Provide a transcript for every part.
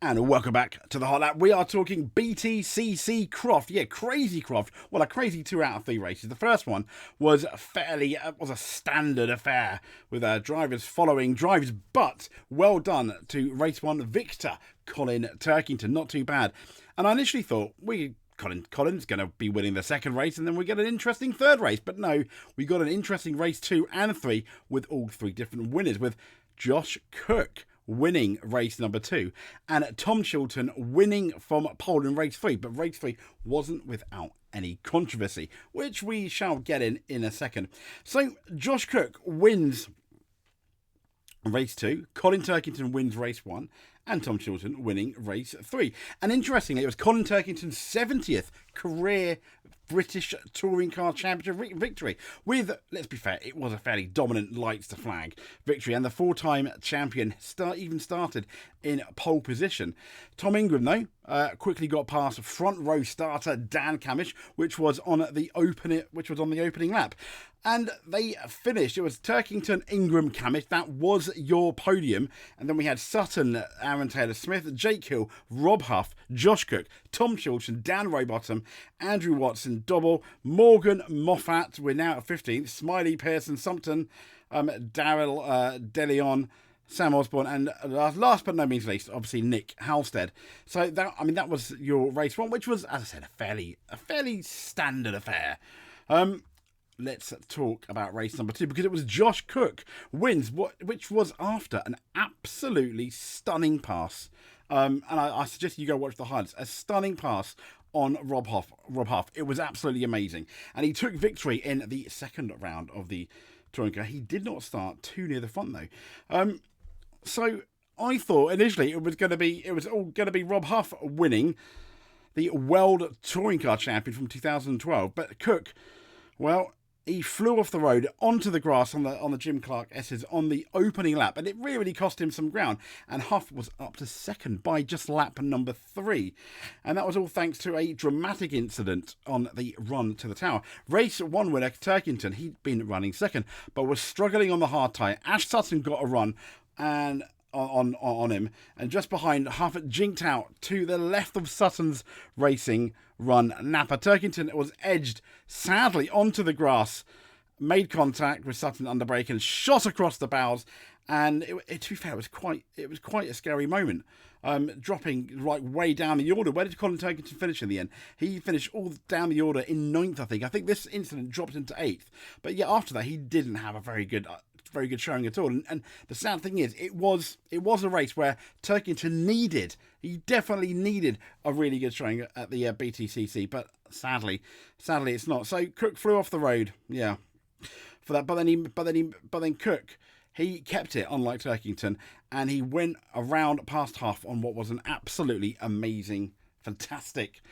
And welcome back to the Hot Lap. We are talking BTCC Croft. Yeah, crazy Croft. Well, a crazy 2 out of 3 races. The first one was a standard affair with drivers following drives, but well done to race 1 victor Colin Turkington. Not too bad. And I initially thought Colin's going to be winning the second race, and then we get an interesting third race. But no, we got an interesting race 2 and 3 with all 3 different winners, with Josh Cook winning race number 2 and Tom Chilton winning from pole in race 3. But race 3 wasn't without any controversy, which we shall get in a second. So Josh Cook wins race 2, Colin Turkington wins race 1, and Tom Chilton winning race 3. And interestingly, it was Colin Turkington's 70th career British Touring Car Championship victory. With, let's be fair, it was a fairly dominant lights to flag victory, and the 4-time champion even started in pole position. Tom Ingram, though, quickly got past front row starter Dan Camish, which was on the opening lap. And they finished. It was Turkington, Ingram, Camish. That was your podium. And then we had Sutton, Aaron Taylor-Smith, Jake Hill, Rob Huff, Josh Cook, Tom Chilton, Dan Rowbottom, Andrew Watson, Dobble, Morgan Moffat. We're now at 15th. Smiley, Pearson, Sumpton, Daryl DeLeon, Sam Osborne, and last but no means least, obviously Nick Halstead. So that was your race 1, which was, as I said, a fairly standard affair. Let's talk about race number 2, because it was Josh Cook wins, which was after an absolutely stunning pass. And I suggest you go watch the highlights. A stunning pass on Rob Huff. It was absolutely amazing. And he took victory in the second round of the Touring Car. He did not start too near the front, though. So I thought initially it was all going to be Rob Huff winning the World Touring Car Champion from 2012. But Cook, well, he flew off the road onto the grass on the Jim Clark S's on the opening lap, and it really cost him some ground. And Huff was up to second by just lap number 3. And that was all thanks to a dramatic incident on the run to the tower. Race 1 winner Turkington, he'd been running second, but was struggling on the hard tyre. Ash Sutton got a run and on him, and just behind, Huff jinked out to the left of Sutton's racing run Napa. Turkington was edged sadly onto the grass, made contact with Sutton under brake and shot across the bows. And to be fair, it was quite a scary moment. Dropping right way down the order. Where did Colin Turkington finish in the end? He finished all down the order in 9th, I think. I think this incident dropped into 8th. But yeah, after that, he didn't have a very good showing at all. And the sad thing is, it was a race where Turkington definitely needed a really good showing at the BTCC. But sadly, it's not. So Cook flew off the road. Yeah, for that. But then Cook, he kept it, unlike Turkington, and he went around past Huff on what was an absolutely amazing, fantastic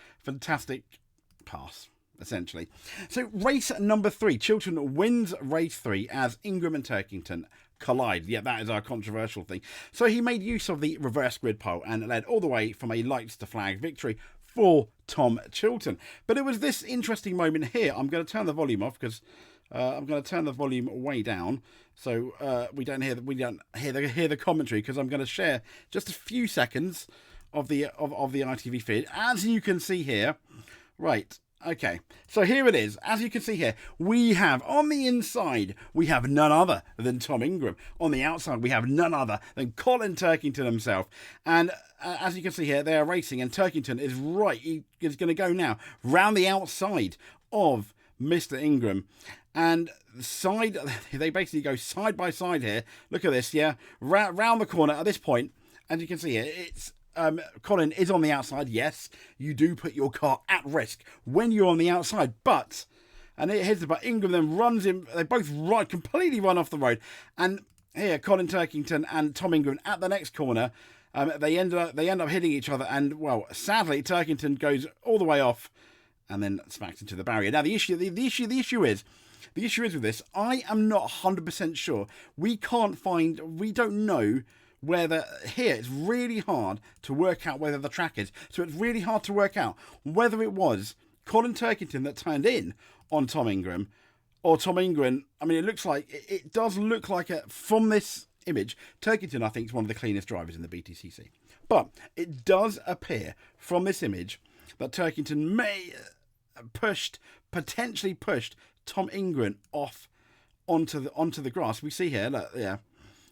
pass, essentially. So race number 3, Chilton wins race 3 as Ingram and Turkington collide. Yeah, that is our controversial thing. So he made use of the reverse grid pole and led all the way from a lights to flag victory for Tom Chilton. But it was this interesting moment here. I'm going to turn the volume off because I'm going to turn the volume way down so we don't hear the commentary, because I'm going to share just a few seconds of the ITV feed, as you can see here. Right. Okay, so here it is. As you can see here, we have on the inside, we have none other than Tom Ingram. On the outside, we have none other than Colin Turkington himself. And as you can see here, they are racing, and Turkington is right. He is going to go now round the outside of Mr. Ingram. And they basically go side by side here. Look at this, yeah. Round the corner at this point, as you can see here, it's Colin is on the outside. Yes, you do put your car at risk when you're on the outside, but here's the but Ingram then runs him. They both completely run off the road, and here Colin Turkington and Tom Ingram at the next corner. They end up hitting each other, and well, sadly Turkington goes all the way off and then smacks into the barrier. Now the issue is with this, I am not 100% sure. We don't know whether here it's really hard to work out whether the track is. So it's really hard to work out whether it was Colin Turkington that turned in on Tom Ingram, or Tom Ingram. I mean, it does look like from this image, Turkington, I think, is one of the cleanest drivers in the BTCC. But it does appear from this image that Turkington may potentially pushed Tom Ingram off onto the grass. We see here, look, yeah,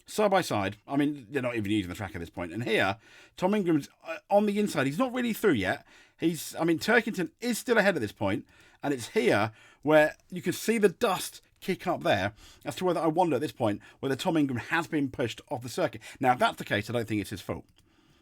side by side. I mean, they're not even using the track at this point. And here, Tom Ingram's on the inside. He's not really through yet. Turkington is still ahead at this point, and it's here where you can see the dust kick up there as to whether, I wonder at this point, whether Tom Ingram has been pushed off the circuit. Now, if that's the case, I don't think it's his fault.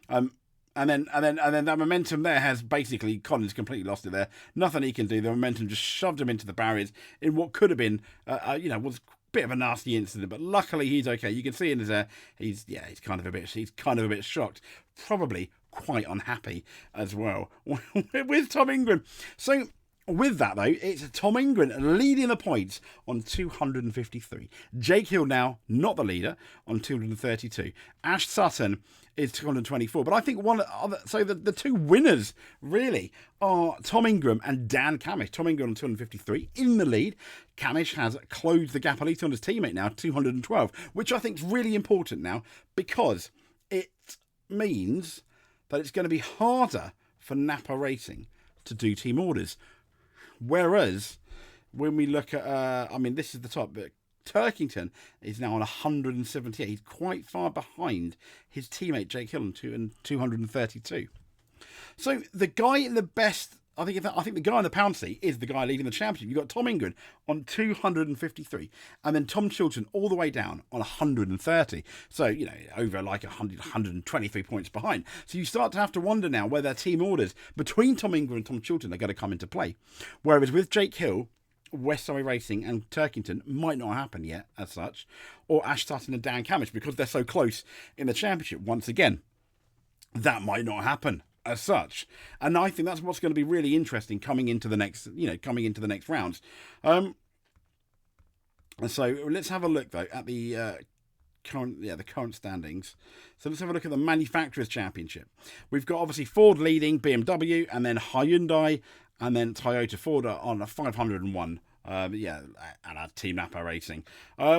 And then that momentum there has basically, Collins completely lost it there. Nothing he can do. The momentum just shoved him into the barriers in what could have been, was a bit of a nasty incident. But luckily, he's okay. You can see in his he's kind of a bit shocked, probably quite unhappy as well with Tom Ingram. So with that, though, it's Tom Ingram leading the points on 253. Jake Hill now not the leader on 232. Ash Sutton is 224. But I think the two winners really are Tom Ingram and Dan Camish. Tom Ingram on 253 in the lead. Camish has closed the gap a little on his teammate now, 212, which I think is really important now because it means that it's going to be harder for Napa Racing to do team orders. Whereas, when we look at, this is the top, but Turkington is now on 178. He's quite far behind his teammate Jake Hill on 232. So the guy in the best, I think the guy in the pound seat is the guy leading the championship. You've got Tom Ingram on 253, and then Tom Chilton all the way down on 130. So, over like 123 points behind. So you start to have to wonder now whether team orders between Tom Ingram and Tom Chilton are going to come into play. Whereas with Jake Hill, West Surrey Racing and Turkington might not happen yet as such, or Ash Sutton and Dan Camish because they're so close in the championship. Once again, that might not happen as such, and I think that's what's going to be really interesting coming into the next rounds. So let's have a look though at the current standings. So let's have a look at the Manufacturers Championship. We've got obviously Ford leading, BMW, and then Hyundai, and then Toyota. Ford are on a 501. And our Team Napa Racing. I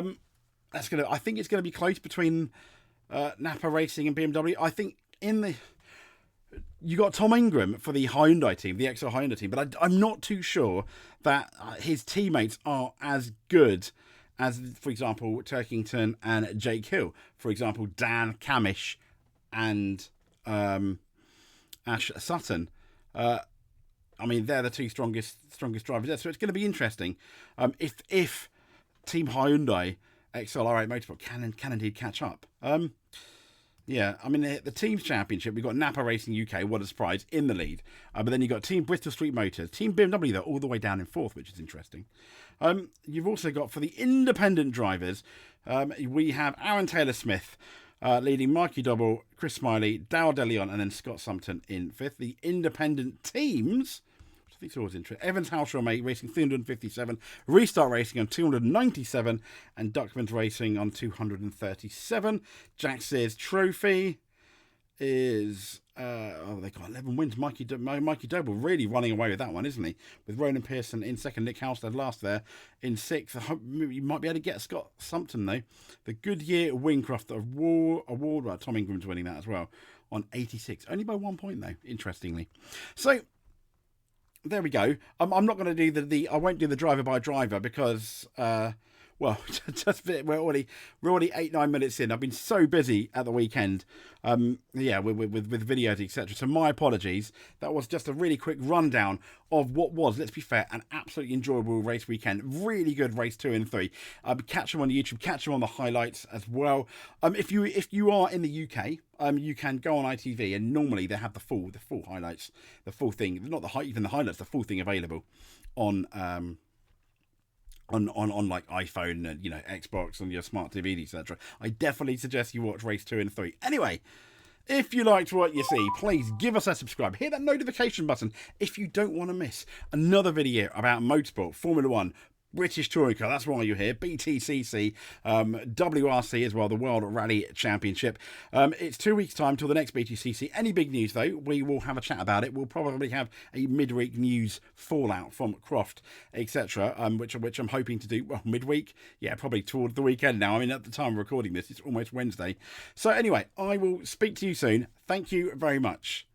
think it's going to be close between Napa Racing and BMW. I think you got Tom Ingram for the Hyundai team, the XL Hyundai team, but I'm not too sure that his teammates are as good as, for example, Turkington and Jake Hill. For example, Dan Camish and Ash Sutton. They're the two strongest drivers there. So it's going to be interesting if Team Hyundai XL R8 Motorsport can indeed catch up. The Teams Championship, we've got Napa Racing UK, what a surprise, in the lead. But then you've got Team Bristol Street Motors, Team BMW, they're all the way down in fourth, which is interesting. You've also got, for the independent drivers, we have Aaron Taylor-Smith leading, Mikey Double, Chris Smiley, Dow DeLeon, and then Scott Sumpton in fifth. The independent teams, which I think is always interesting, Evans Halshaw Mate Racing 357, Restart Racing on 297, and Duckman's Racing on 237. Jack Sears Trophy is they got 11 wins. Mikey Doble really running away with that one, isn't he? With Ronan Pearson in second, Nick Halstead last there in sixth. I hope you might be able to get Scott Sumpton though. The Goodyear Wingcroft award, Tom Ingram's winning that as well on 86, only by 1 point though, interestingly. So there we go. I'm not going to do I won't do the driver by driver because we're already 8-9 minutes in. I've been so busy at the weekend, with videos, etc. So my apologies. That was just a really quick rundown of what was, let's be fair, an absolutely enjoyable race weekend. Really good race 2 and 3. Catch them on YouTube. Catch them on the highlights as well. If you are in the UK, you can go on ITV, and normally they have the full highlights, the full thing. Not even the highlights, the full thing available on like iPhone and Xbox and your smart TV, etc. I definitely suggest you watch race 2 and 3. Anyway, if you liked what you see, please give us a subscribe. Hit that notification button if you don't want to miss another video about motorsport, Formula 1, British Touring Car, that's why you're here. BTCC, WRC as well, the World Rally Championship. It's 2 weeks' time till the next BTCC. Any big news, though, we will have a chat about it. We'll probably have a midweek news fallout from Croft, etc., which I'm hoping to do, well, midweek? Yeah, probably toward the weekend now. I mean, at the time of recording this, it's almost Wednesday. So anyway, I will speak to you soon. Thank you very much.